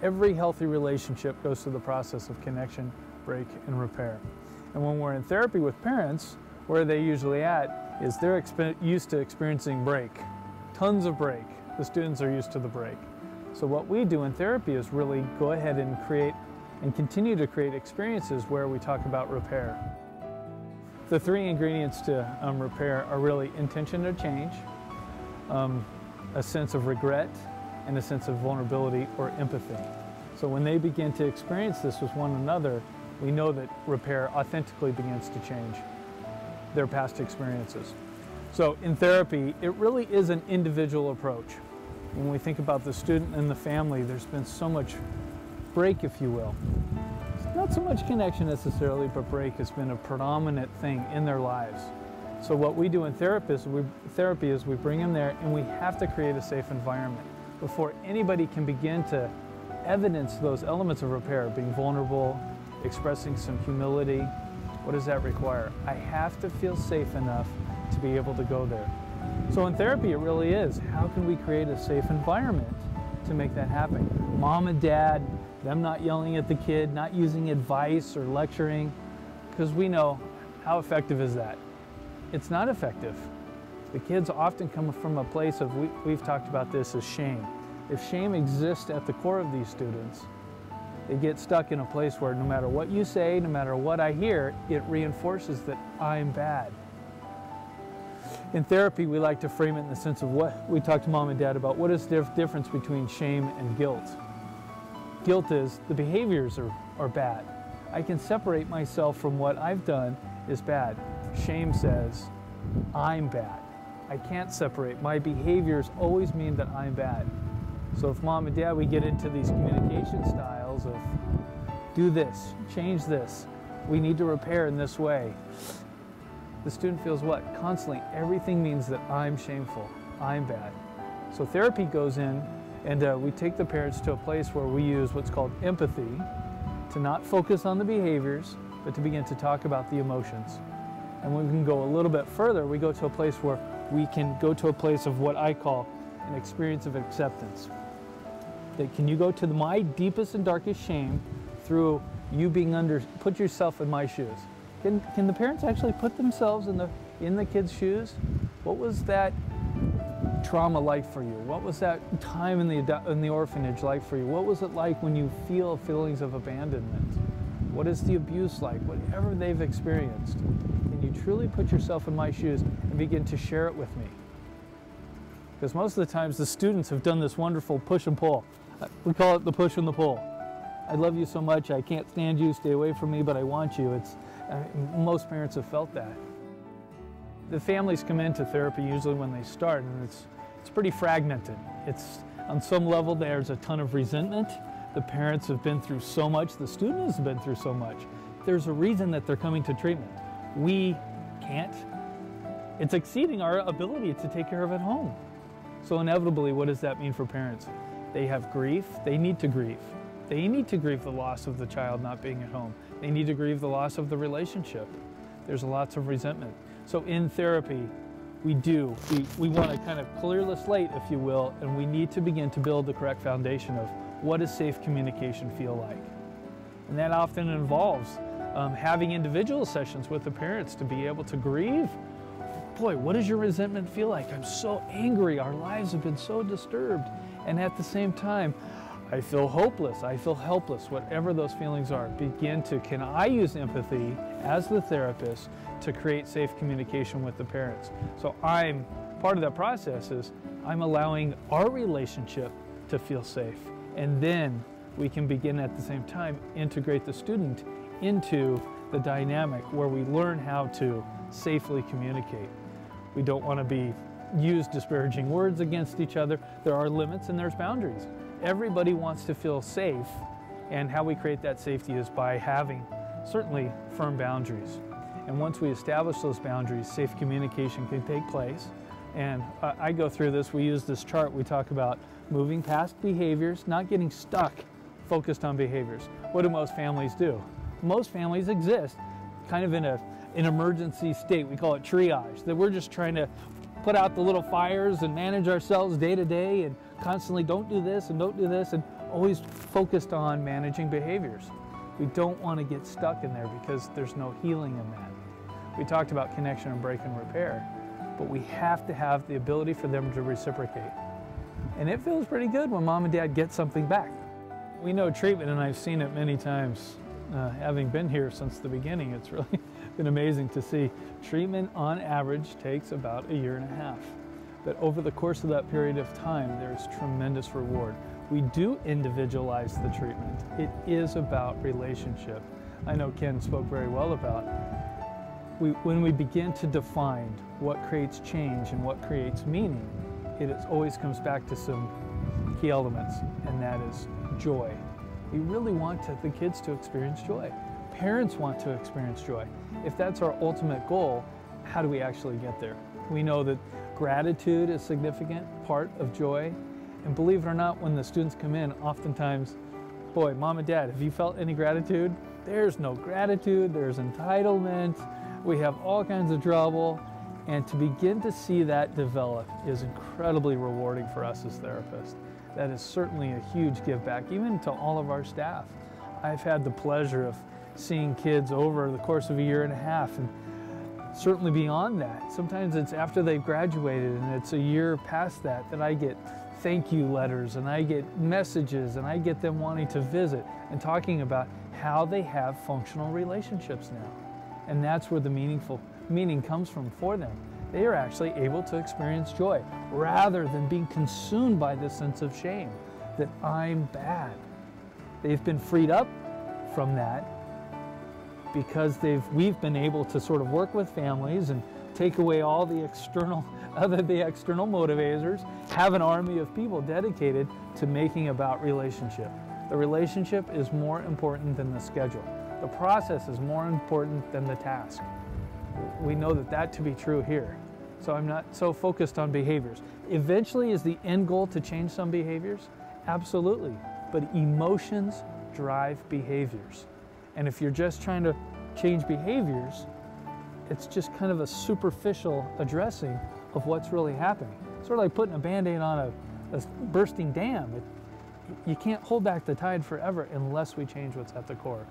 Every healthy relationship goes through the process of connection, break, and repair. And when we're in therapy with parents, where they usually at is they're used to experiencing break. Tons of break. The students are used to the break. So what we do in therapy is really go ahead and create and continue to create experiences where we talk about repair. The three ingredients to repair are really intention to change, a sense of regret, and a sense of vulnerability or empathy. So when they begin to experience this with one another, we know that repair authentically begins to change their past experiences. So in therapy, it really is an individual approach. When we think about the student and the family, there's been so much break, if you will. Not so much connection necessarily, but break has been a predominant thing in their lives. So what we do in therapy is we bring them there and we have to create a safe environment before anybody can begin to evidence those elements of repair, being vulnerable, expressing some humility. What does that require? I have to feel safe enough to be able to go there. So in therapy, it really is, how can we create a safe environment to make that happen? Mom and dad, them not yelling at the kid, not using advice or lecturing, because we know how effective is that? It's not effective. The kids often come from a place of, we've talked about this as shame. If shame exists at the core of these students, they get stuck in a place where no matter what you say, no matter what I hear, it reinforces that I'm bad. In therapy, we like to frame it in the sense of what we talk to mom and dad about. What is the difference between shame and guilt? Guilt is the behaviors are bad. I can separate myself from what I've done is bad. Shame says, I'm bad. I can't separate. My behaviors always mean that I'm bad. So if mom and dad, we get into these communication styles of do this, change this, we need to repair in this way. The student feels what? Constantly, everything means that I'm shameful, I'm bad. So therapy goes in and we take the parents to a place where we use what's called empathy to not focus on the behaviors, but to begin to talk about the emotions. And when we can go a little bit further, we go to a place where we can go to a place of what I call an experience of acceptance. That can you go to my deepest and darkest shame through you being put yourself in my shoes. Can the parents actually put themselves in the kids' shoes? What was that trauma like for you? What was that time in the orphanage like for you? What was it like when you feel feelings of abandonment? What is the abuse like? Whatever they've experienced, can you truly put yourself in my shoes and begin to share it with me? Because most of the times the students have done this wonderful push and pull. We call it the push and the pull. I love you so much, I can't stand you, stay away from me, but I want you. Most parents have felt that. The families come into therapy usually when they start, and it's pretty fragmented. It's on some level there's a ton of resentment. The parents have been through so much, the student has been through so much. There's a reason that they're coming to treatment. We can't. It's exceeding our ability to take care of at home. So inevitably, what does that mean for parents? They have grief, they need to grieve. They need to grieve the loss of the child not being at home. They need to grieve the loss of the relationship. There's lots of resentment. So in therapy, we want to kind of clear the slate, if you will, and we need to begin to build the correct foundation of what does safe communication feel like. And that often involves having individual sessions with the parents to be able to grieve. Boy, what does your resentment feel like? I'm so angry. Our lives have been so disturbed. And at the same time, I feel hopeless, I feel helpless, whatever those feelings are. Can I use empathy as the therapist to create safe communication with the parents? So part of that process is I'm allowing our relationship to feel safe. And then we can begin at the same time integrate the student into the dynamic where we learn how to safely communicate. We don't want to use disparaging words against each other. There are limits and there's boundaries. Everybody wants to feel safe, and how we create that safety is by having certainly firm boundaries. And once we establish those boundaries, safe communication can take place. And I go through this, we use this chart, we talk about moving past behaviors, not getting stuck focused on behaviors. What do most families do? Most families exist kind of in an emergency state. We call it triage, that we're just trying to put out the little fires and manage ourselves day to day and constantly don't do this and don't do this. And always focused on managing behaviors. We don't want to get stuck in there because there's no healing in that. We talked about connection and break and repair, but we have to have the ability for them to reciprocate. And it feels pretty good when mom and dad get something back. We know treatment, and I've seen it many times. Having been here since the beginning, it's really been amazing to see. Treatment on average takes about 1.5 years. But over the course of that period of time, there's tremendous reward. We do individualize the treatment. It is about relationship. I know Ken spoke very well about when we begin to define what creates change and what creates meaning, it always comes back to some key elements, and that is joy. We really want the kids to experience joy. Parents want to experience joy. If that's our ultimate goal, how do we actually get there? We know that gratitude is a significant part of joy. And believe it or not, when the students come in, oftentimes, boy, mom and dad, have you felt any gratitude? There's no gratitude, there's entitlement, we have all kinds of trouble. And to begin to see that develop is incredibly rewarding for us as therapists. That is certainly a huge give back, even to all of our staff. I've had the pleasure of seeing kids over the course of 1.5 years, and certainly beyond that. Sometimes it's after they've graduated and it's 1 year past that I get thank you letters and I get messages and I get them wanting to visit and talking about how they have functional relationships now. And that's where the meaning comes from for them. They are actually able to experience joy rather than being consumed by this sense of shame that I'm bad. They've been freed up from that because we've been able to sort of work with families and take away all the external motivators, have an army of people dedicated to making about relationship. The relationship is more important than the schedule. The process is more important than the task. We know that to be true here. So I'm not so focused on behaviors. Eventually, is the end goal to change some behaviors? Absolutely. But emotions drive behaviors. And if you're just trying to change behaviors, it's just kind of a superficial addressing of what's really happening. Sort of like putting a Band-Aid on a bursting dam. You can't hold back the tide forever unless we change what's at the core.